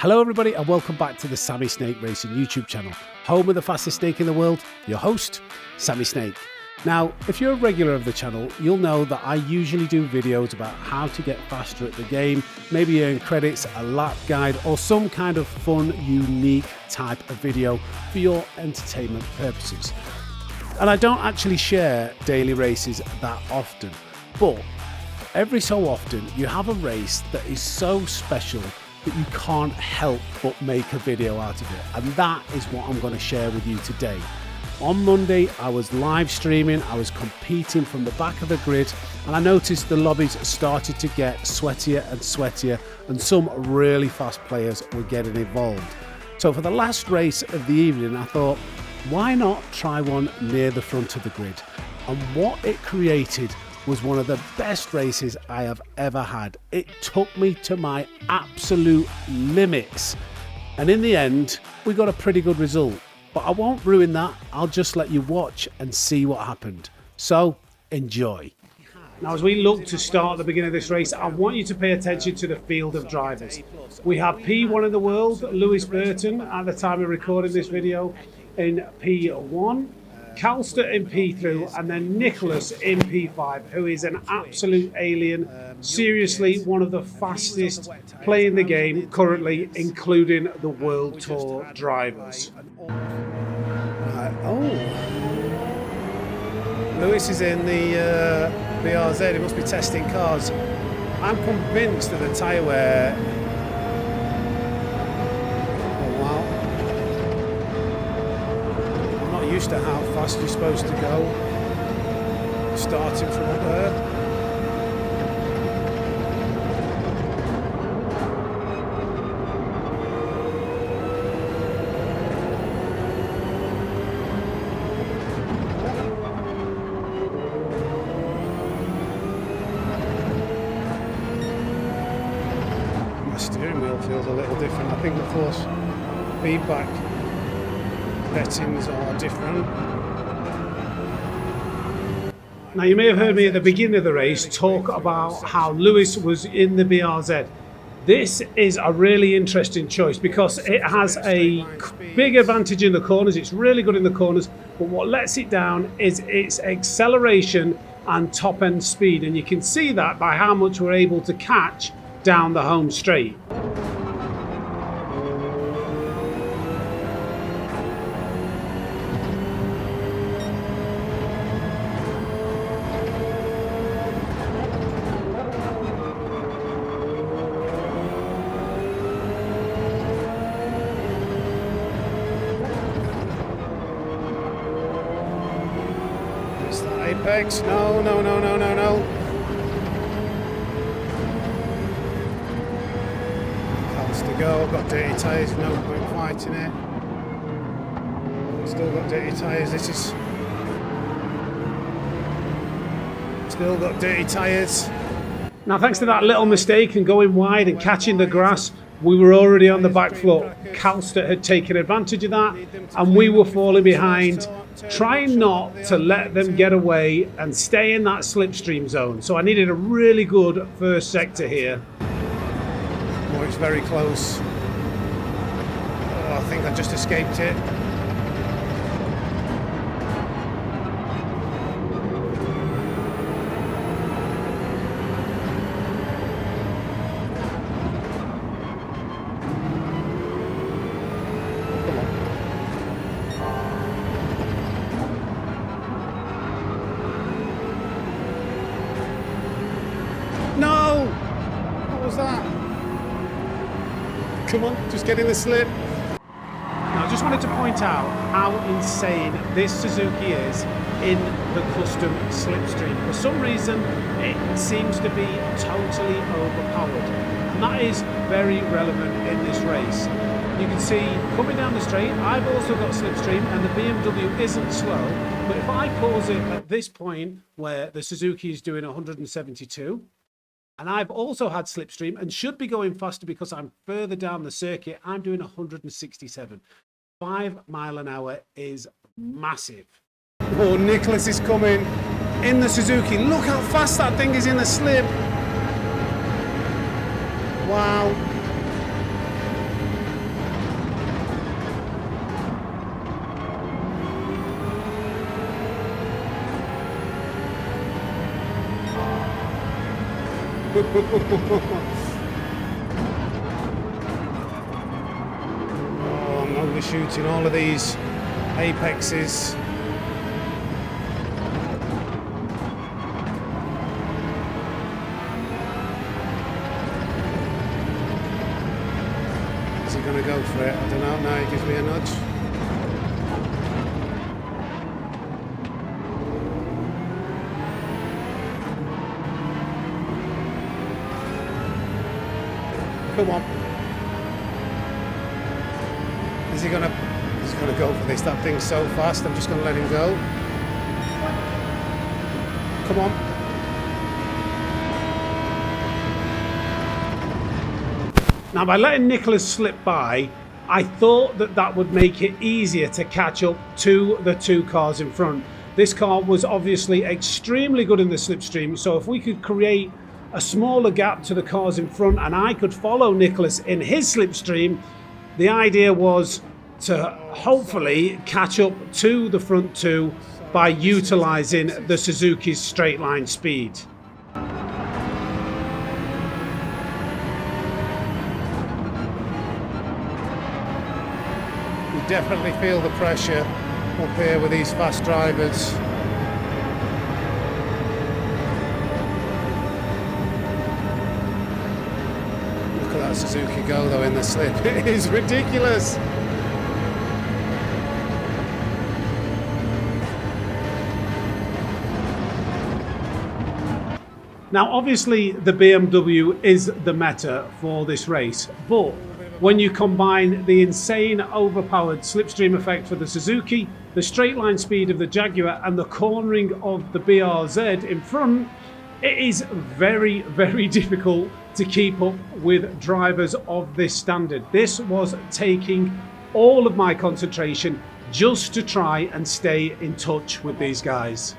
Hello everybody and welcome back to the Sammysnake Racing YouTube channel, home of the fastest snake in the world, your host, Sammysnake. Now, if you're a regular of the channel, you'll know that I usually do videos about how to get faster at the game, maybe earn credits, a lap guide, or some kind of fun, unique type of video for your entertainment purposes. And I don't actually share daily races that often, but every so often you have a race that is so special that you can't help but make a video out of it, and that is what I'm going to share with you today. On Monday I was live streaming, I was competing from the back of the grid, and I noticed the lobbies started to get sweatier and sweatier, and some really fast players were getting involved. So for the last race of the evening I thought, why not try one near the front of the grid? And what it created was one of the best races I have ever had. It took me to my absolute limits, and in the end we got a pretty good result, but I won't ruin that. I'll just let you watch and see what happened. So enjoy. Now, as we look to start at the beginning of this race, I want you to pay attention to the field of drivers. We have P1 in the world, Lewis Burton, at the time of recording this video, in P1, Calster in P2, and then Nicholas in P5, who is an absolute alien. Seriously, one of the fastest playing the game currently, including the World Tour drivers. Lewis is in the BRZ. He must be testing cars. I'm convinced that the tyre wear. Used to how fast you're supposed to go, starting from up there. My steering wheel feels a little different. I think the force feedback settings are different. Now, you may have heard me at the beginning of the race talk about how Lewis was in the BRZ. This is a really interesting choice because it has a big advantage in the corners. It's really good in the corners, but what lets it down is its acceleration and top end speed, and you can see that by how much we're able to catch down the home straight. Apex, no. Has to go, I've got dirty tyres, no point fighting it. Still got dirty tyres, still got dirty tyres. Now, thanks to that little mistake and going wide and catching the grass, we were already on the back foot. Calster had taken advantage of that, and we were falling behind, trying not to let them get away and stay in that slipstream zone. So I needed a really good first sector here. Oh, it's very close. Oh, I think I just escaped it. No! What was that? Come on, just get in the slip. Now, I just wanted to point out how insane this Suzuki is in the custom slipstream. For some reason, it seems to be totally overpowered. And that is very relevant in this race. You can see, coming down the straight, I've also got slipstream, and the BMW isn't slow. But if I pause it at this point, where the Suzuki is doing 172, and I've also had slipstream and should be going faster because I'm further down the circuit, I'm doing 167. 5 miles an hour is massive. Oh, Nicholas is coming in the Suzuki. Look how fast that thing is in the slip. Wow. Oh, I'm overshooting all of these apexes. Is he going to go for it? I don't know. Now he gives me a nudge. Come on. Is he gonna go for this? That thing's so fast, I'm just gonna let him go. Come on. Now, by letting Nicholas slip by, I thought that that would make it easier to catch up to the two cars in front. This car was obviously extremely good in the slipstream, so if we could create a smaller gap to the cars in front and I could follow Nicholas in his slipstream, the idea was to hopefully catch up to the front two by utilising the Suzuki's straight line speed. You definitely feel the pressure up here with these fast drivers. Suzuki go though in the slip. It is ridiculous. Now obviously the BMW is the meta for this race, but when you combine the insane overpowered slipstream effect for the Suzuki, the straight line speed of the Jaguar and the cornering of the BRZ in front, it is very, very difficult to keep up with drivers of this standard. This was taking all of my concentration just to try and stay in touch with these guys.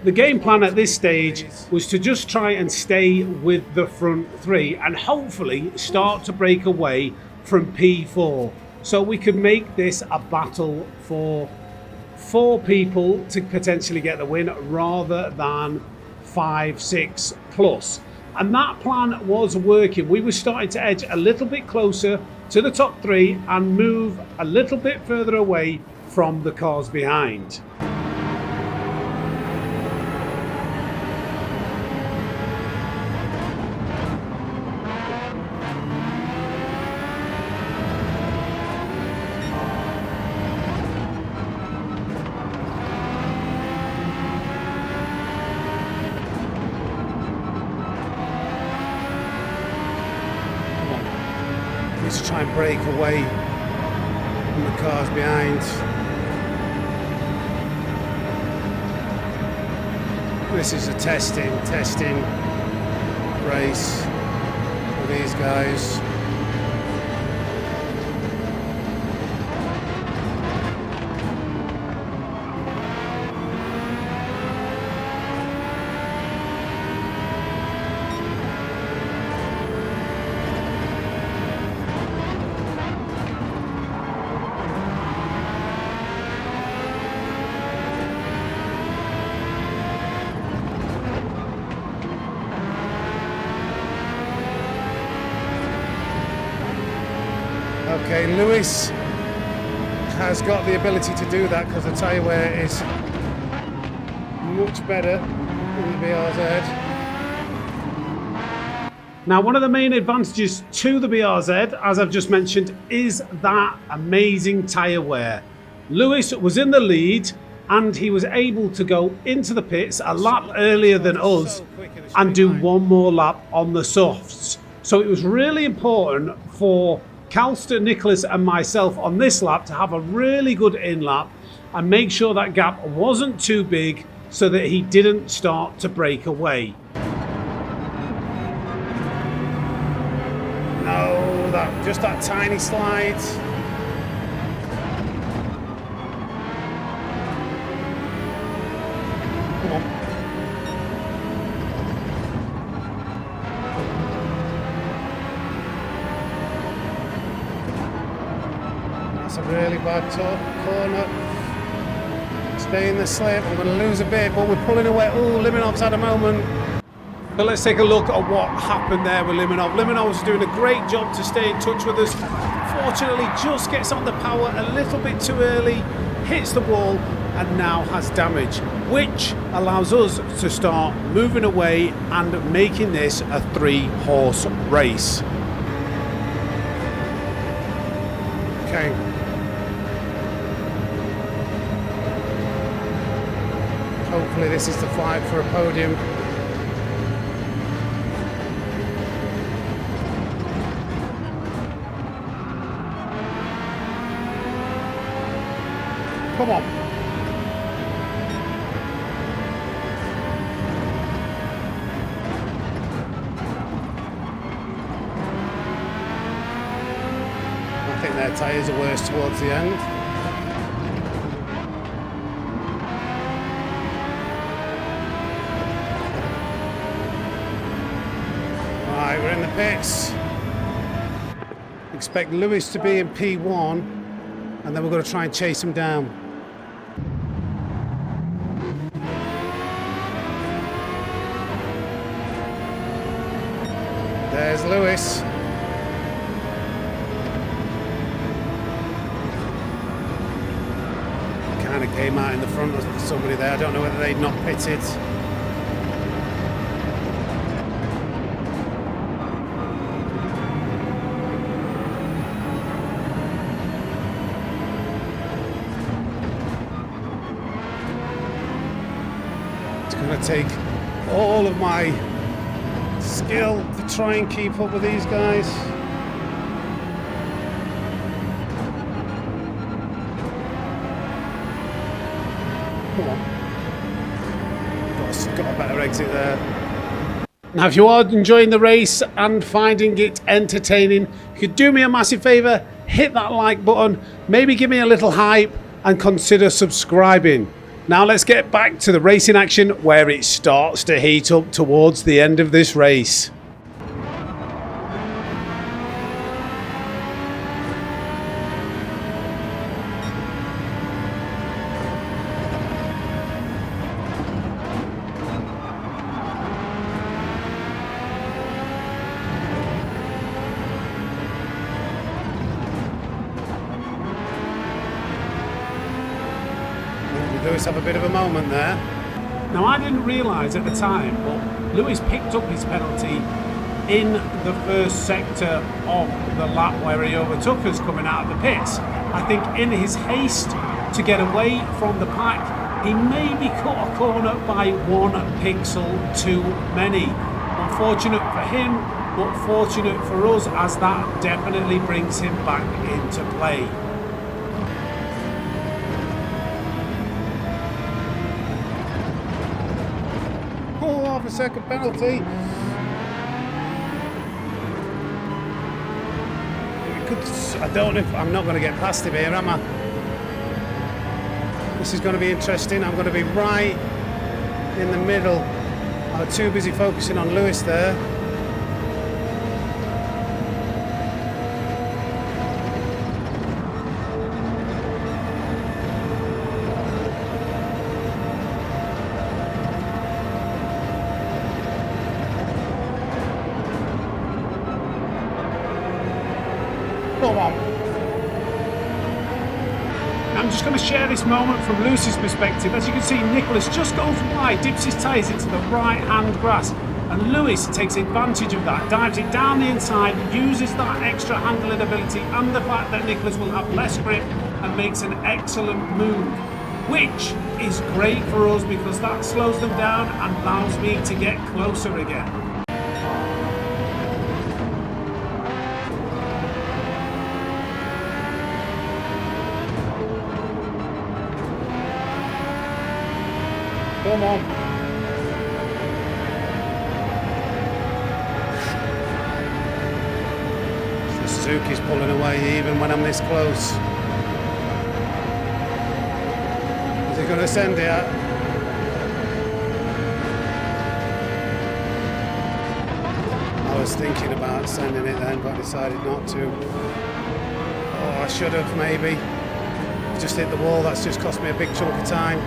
The game plan at this stage was to just try and stay with the front three and hopefully start to break away from P4, so we could make this a battle for 4 people to potentially get the win rather than 5, 6 plus. And that plan was working. We were starting to edge a little bit closer to the top 3 and move a little bit further away from the cars behind. To try and break away from the cars behind. This is a testing race for these guys. Okay, Lewis has got the ability to do that because the tyre wear is much better than the BRZ. Now, one of the main advantages to the BRZ, as I've just mentioned, is that amazing tyre wear. Lewis was in the lead and he was able to go into the pits a lap earlier than us and do one more lap on the softs. So it was really important for Calster, Nicholas and myself on this lap to have a really good in lap and make sure that gap wasn't too big so that he didn't start to break away. No, just that tiny slide. Come on. That's a really bad corner. Stay in the slip. I'm going to lose a bit, but we're pulling away. Oh, Liminov's had a moment. But let's take a look at what happened there with Liminov. Liminov was doing a great job to stay in touch with us. Fortunately, just gets on the power a little bit too early, hits the wall, and now has damage, which allows us to start moving away and making this a 3-horse race. Okay. Hopefully this is the fight for a podium. Come on. I think their tyres are worse towards the end. Right, we're in the pits. Expect Lewis to be in P1, and then we're going to try and chase him down. There's Lewis. Kind of came out in the front of somebody there. I don't know whether they'd not pitted. It's going to take all of my skill to try and keep up with these guys. Come on. Got a better exit there. Now, if you are enjoying the race and finding it entertaining, you could do me a massive favour, hit that like button, maybe give me a little hype, and consider subscribing. Now let's get back to the racing action, where it starts to heat up towards the end of this race. Lewis have a bit of a moment there. Now, I didn't realise at the time, but Lewis picked up his penalty in the first sector of the lap where he overtook us coming out of the pits. I think in his haste to get away from the pack, he maybe cut a corner by 1 pixel too many. Unfortunate for him, but fortunate for us, as that definitely brings him back into play. A second penalty. I don't know if I'm not going to get past him here, am I? This is going to be interesting. I'm going to be right in the middle. I was too busy focusing on Lewis there. Come on. I'm just going to share this moment from Lewis's perspective. As you can see, Nicholas just goes wide, dips his tyres into the right-hand grass, and Lewis takes advantage of that, dives it down the inside, uses that extra handling ability and the fact that Nicholas will have less grip, and makes an excellent move, which is great for us because that slows them down and allows me to get closer again. Come on. Suzuki's pulling away even when I'm this close. Is he going to send it out? I was thinking about sending it then, but decided not to. Oh, I should have maybe. Just hit the wall, that's just cost me a big chunk of time.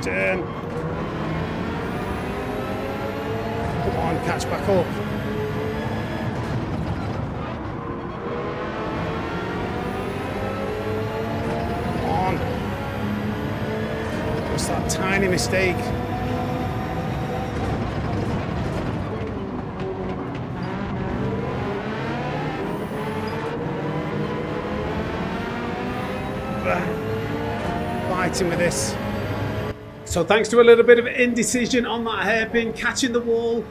Turn. Come on, catch back up. Come on. Just that tiny mistake. Fighting with this. So thanks to a little bit of indecision on that hairpin, catching the wall,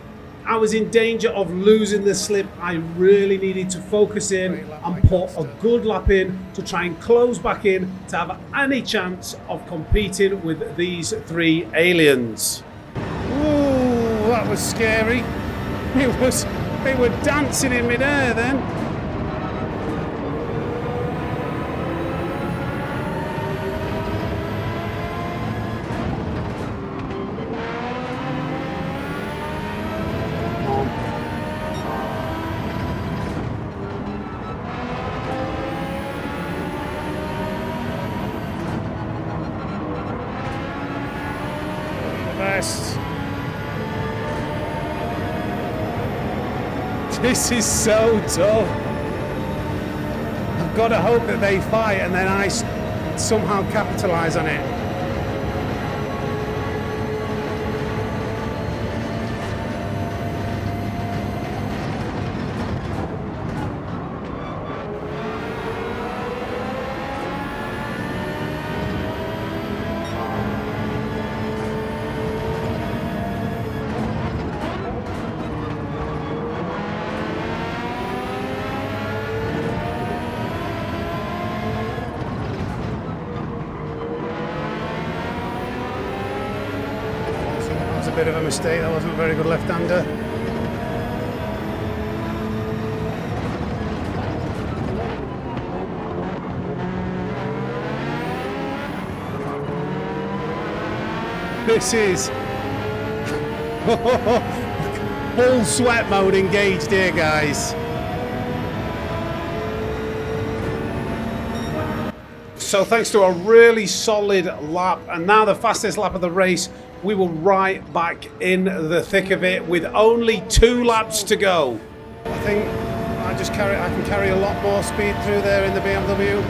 I was in danger of losing the slip. I really needed to focus in and put a good lap in to try and close back in to have any chance of competing with these three aliens. Ooh, that was scary. They were dancing in midair then. This is so tough. I've got to hope that they fight and then I somehow capitalise on it. Bit of a mistake, that wasn't a very good left-hander. This is full sweat mode engaged here, guys. So thanks to a really solid lap, and now the fastest lap of the race, we were right back in the thick of it with only 2 laps to go. I think I can carry a lot more speed through there in the BMW.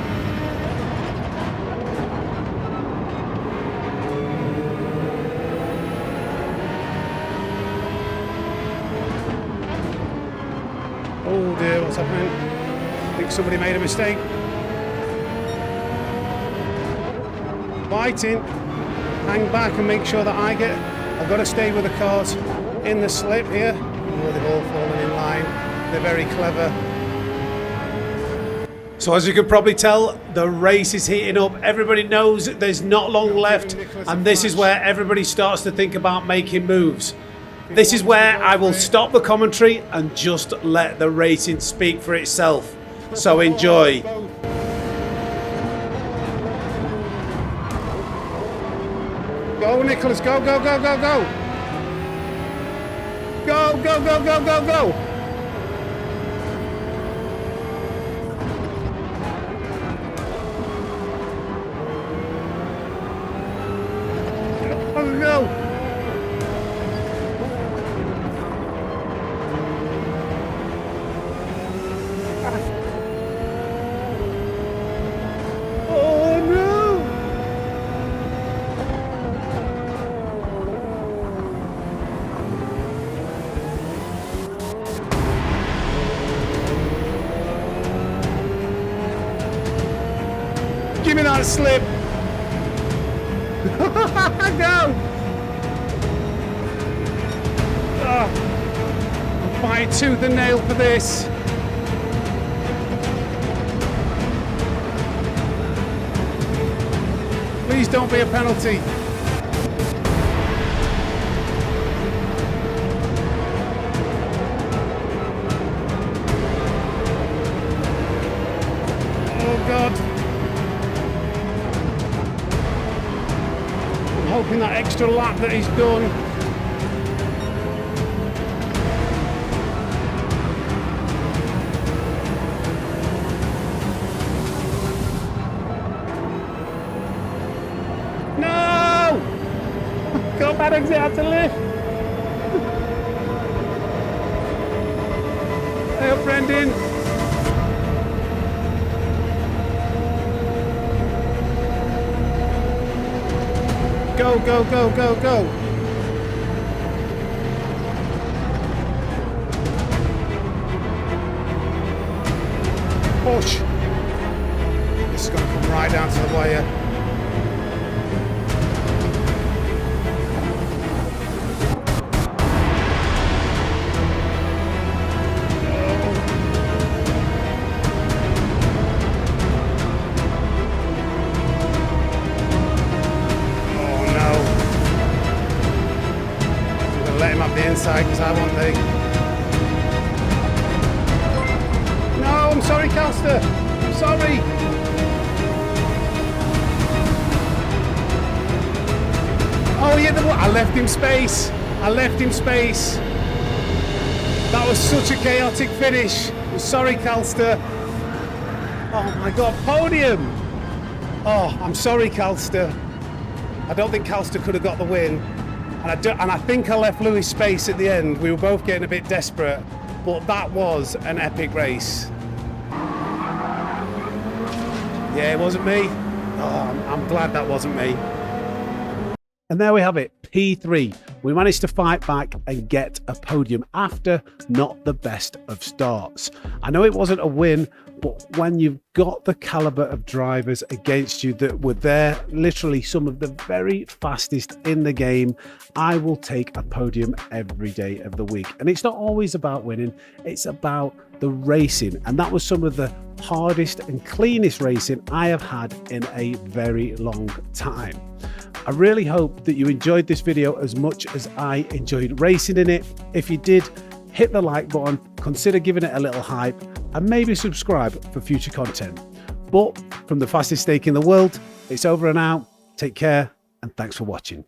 Oh dear, what's happening? I think somebody made a mistake. Fighting. Hang back and make sure that I've got to stay with the cars in the slip here. Oh, they've all fallen in line. They're very clever. So as you can probably tell, the race is heating up. Everybody knows that there's not long left, and this is where everybody starts to think about making moves. This is where I will stop the commentary and just let the racing speak for itself. So enjoy. Go, Nicholas, go, go, go, go, go. Go, go, go, go, go, go. Oh, no. Give me that slip. Go. Oh, fight tooth and nail for this. Please don't be a penalty. Oh God. Hoping that extra lap that he's done. exit had to lift. Hey up, Brendan. Go, go, go, go, go. Push. This is going to come right down to the wire. Let him up the inside because I want the... No, I'm sorry, Calster. I'm sorry. Oh, yeah, I left him space. I left him space. That was such a chaotic finish. I'm sorry, Calster. Oh, my God, podium. Oh, I'm sorry, Calster. I don't think Calster could have got the win. And I think I left Lewis space at the end. We were both getting a bit desperate, but that was an epic race. Yeah, it wasn't me. Oh, I'm glad that wasn't me. And there we have it, P3. We managed to fight back and get a podium after not the best of starts. I know it wasn't a win, but when you've got the caliber of drivers against you that were there, literally some of the very fastest in the game, I will take a podium every day of the week. And it's not always about winning, it's about the racing. And that was some of the hardest and cleanest racing I have had in a very long time. I really hope that you enjoyed this video as much as I enjoyed racing in it. If you did, hit the like button, consider giving it a little hype, and maybe subscribe for future content. But from the fastest snake in the world, it's over and out. Take care, and thanks for watching.